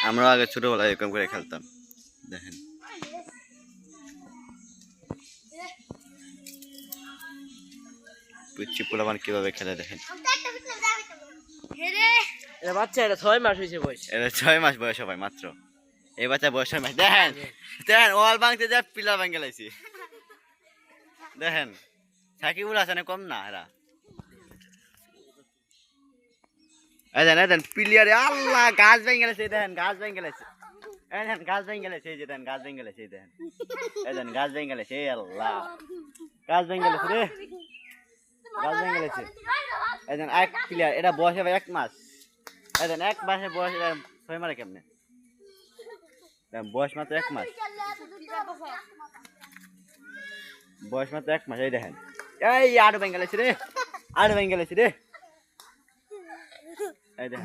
আমরা আগে ছোটবেলায় এরকম করে খেলতাম। দেখেন পুচি পোলাপান কিভাবে খেলে দেখেন। বাচ্চা এটা 6 মাস হয়েছে বয়স। এটা 6 মাস বয়স হবে মাত্র। এই বাচ্চা বয়স 6 মাস। দেখেন দেখেন ওয়াল ভাঙতে যা পিলা ভাঙে লাইছি। দেখেন সাকিবুল হাসানে কম না এরা। দেখেন পিলিয়ারে আল্লাহ গাছ ভেঙে গেছে। দেখেন গাছ ভেঙে গেছে। দেখেন গাছ ভেঙে গেছে। এই যে দেখেন গাছ ভেঙে গেছে। দেখেন দেখেন গাছ ভেঙে গেছে। আল্লাহ গাছ ভেঙে গেছে রে। গাছ ভেঙে গেছে। দেখেন এক প্লেয়ার এটা বয়স হবে 1 মাস। দেখেন 1 মাসে বয়স 6 মারে কেমনে? বয়স মাত্র 1 মাস। বয়স মাত্র 1 মাস। এই দেখেন এই আড় ভেঙে গেছে রে। আড় ভেঙে গেছে রে।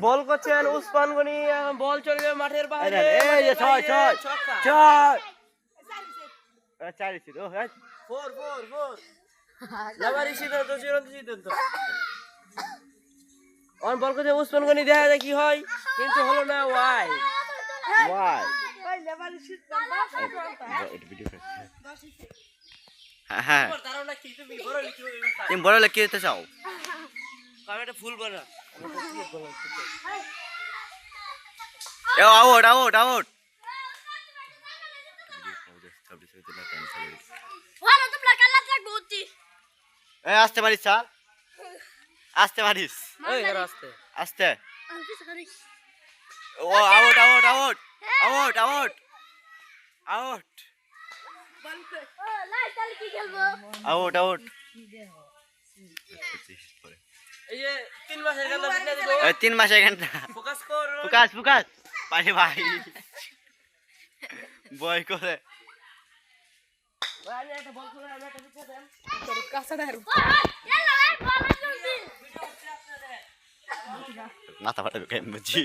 বল করছেন উসমান গনি, বল চলে যাবে মাঠের বাইরে। এই যে ছয় ছয় ছয় চার ছিল। 4 লাভারি সিদ্ধান্ত চূড়ান্ত সিদ্ধান্ত। অন বল করছে উসমান গনি, দেখা যায় কি হয়, কিন্তু হলো না। ওয়াই ওয়াই লাভারি সিদ্ধান্ত হ্যাঁ ধারণা কি তুমি বড় লিখি তুমি বড় লেখি দিতে চাও? আমি এটা ফুল বানা আউট আউট আউট। আসতে পারিস স্যার, আসতে পারিস। আসতে ও out out out out out out out out. এই যে 3 মাসের গান্ডা ফিটনা দিব। 3 মাসের গান্ডা ফোকাস কর, ফোকাস ফোকাস পারে ভাই বয় করে ভাই আমি একটা বল করে আমি একটা ফিটনা দেন তোর কাছে না মাথা ফাটা কেন বুঝি।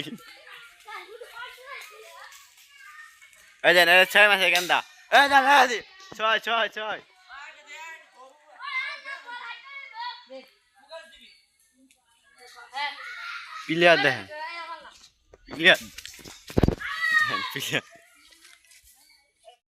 এই দেন 6 মাসের গান্ডা। এই দেন 6 6 6 প্লেয়ার দেখেন প্লেয়ার প্লেয়ার